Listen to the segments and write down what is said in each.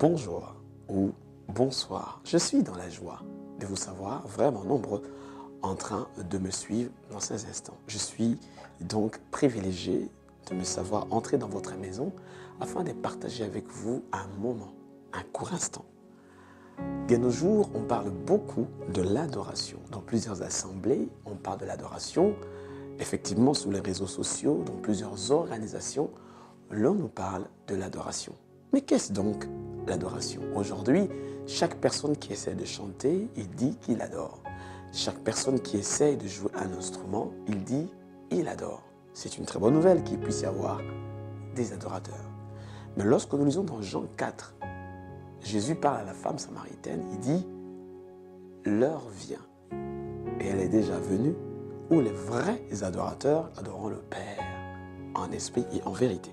bonjour ou bonsoir. Je suis dans la joie de vous savoir vraiment nombreux en train de me suivre dans ces instants. Je suis donc privilégié de me savoir entrer dans votre maison afin de partager avec vous un moment, un court instant. De nos jours, on parle beaucoup de l'adoration. Dans plusieurs assemblées, on parle de l'adoration. Effectivement, sur les réseaux sociaux, dans plusieurs organisations, l'on nous parle de l'adoration. Mais qu'est-ce donc l'adoration? Aujourd'hui, chaque personne qui essaie de chanter, il dit qu'il adore. Chaque personne qui essaie de jouer un instrument, il dit il adore. C'est une très bonne nouvelle qu'il puisse y avoir des adorateurs. Mais lorsque nous lisons dans Jean 4, Jésus parle à la femme samaritaine, il dit « L'heure vient, et elle est déjà venue, où les vrais adorateurs adoreront le Père en esprit et en vérité. »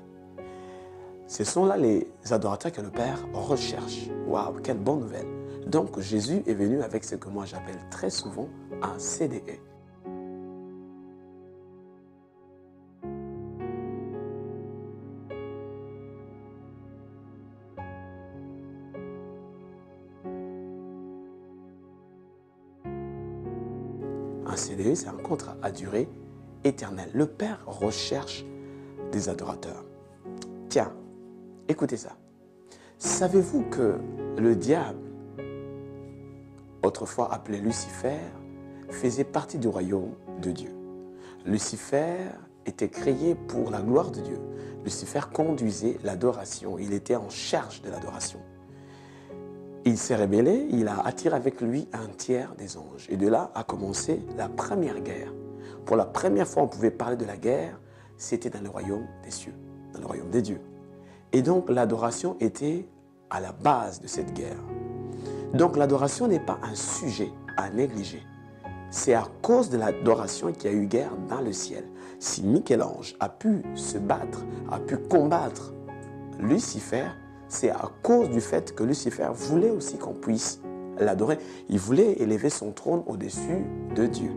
Ce sont là les adorateurs que le Père recherche. Waouh, quelle bonne nouvelle! Donc Jésus est venu avec ce que moi j'appelle très souvent un CDE. Un CDE, c'est un contrat à durée éternelle. Le Père recherche des adorateurs. Tiens, écoutez ça. Savez-vous que le diable, autrefois appelé Lucifer, faisait partie du royaume de Dieu? Lucifer était créé pour la gloire de Dieu. Lucifer conduisait l'adoration. Il était en charge de l'adoration. Il s'est rébellé, il a attiré avec lui un tiers des anges. Et de là a commencé la première guerre. Pour la première fois, on pouvait parler de la guerre, c'était dans le royaume des cieux, dans le royaume des dieux. Et donc, l'adoration était à la base de cette guerre. Donc, l'adoration n'est pas un sujet à négliger. C'est à cause de l'adoration qu'il y a eu guerre dans le ciel. Si Michel-Ange a pu se battre, a pu combattre Lucifer, c'est à cause du fait que Lucifer voulait aussi qu'on puisse l'adorer. Il voulait élever son trône au-dessus de Dieu,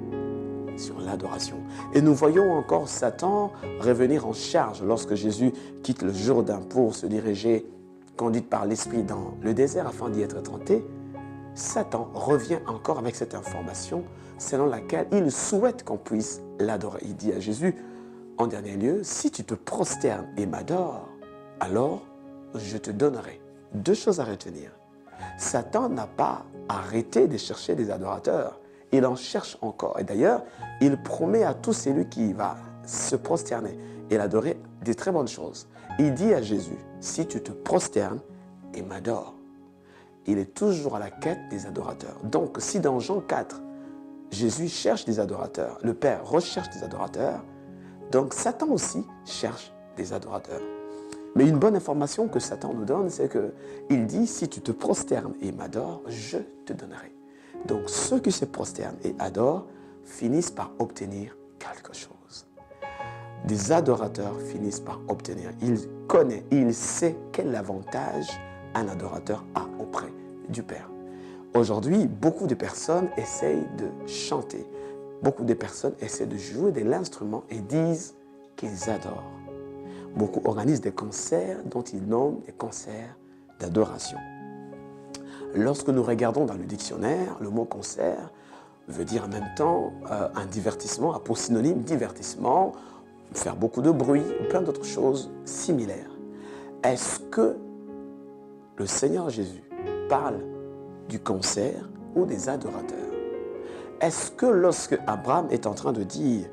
sur l'adoration. Et nous voyons encore Satan revenir en charge lorsque Jésus quitte le Jourdain pour se diriger, conduit par l'Esprit dans le désert afin d'y être tenté. Satan revient encore avec cette information selon laquelle il souhaite qu'on puisse l'adorer. Il dit à Jésus, en dernier lieu, si tu te prosternes et m'adores, alors je te donnerai. Deux choses à retenir. Satan n'a pas arrêté de chercher des adorateurs. Il en cherche encore. Et d'ailleurs, il promet à tout celui qui va se prosterner et l'adorer des très bonnes choses. Il dit à Jésus, si tu te prosternes et m'adores, il est toujours à la quête des adorateurs. Donc, si dans Jean 4, Jésus cherche des adorateurs, le Père recherche des adorateurs, donc Satan aussi cherche des adorateurs. Mais une bonne information que Satan nous donne, c'est qu'il dit, si tu te prosternes et m'adores, je te donnerai. Donc ceux qui se prosternent et adorent finissent par obtenir quelque chose. Des adorateurs finissent par obtenir. Il connaît, il sait quel avantage un adorateur a auprès du Père. Aujourd'hui, beaucoup de personnes essayent de chanter. Beaucoup de personnes essaient de jouer de l'instrument et disent qu'ils adorent. Beaucoup organisent des concerts dont ils nomment des concerts d'adoration. Lorsque nous regardons dans le dictionnaire, le mot concert veut dire en même temps un divertissement, a pour synonyme divertissement, faire beaucoup de bruit, ou plein d'autres choses similaires. Est-ce que le Seigneur Jésus parle du concert ou des adorateurs? Est-ce que lorsque Abraham est en train de dire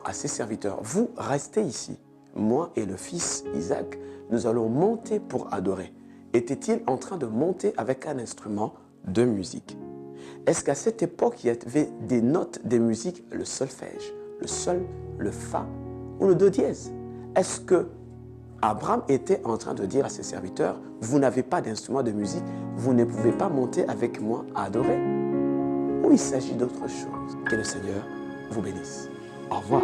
à ses serviteurs, vous restez ici, moi et le fils Isaac, nous allons monter pour adorer. Était-il en train de monter avec un instrument de musique? Est-ce qu'à cette époque, il y avait des notes de musique, le solfège, le sol, le fa ou le do dièse? Est-ce que Abraham était en train de dire à ses serviteurs, vous n'avez pas d'instrument de musique, vous ne pouvez pas monter avec moi à adorer? Ou il s'agit d'autre chose? Que le Seigneur vous bénisse. Au revoir.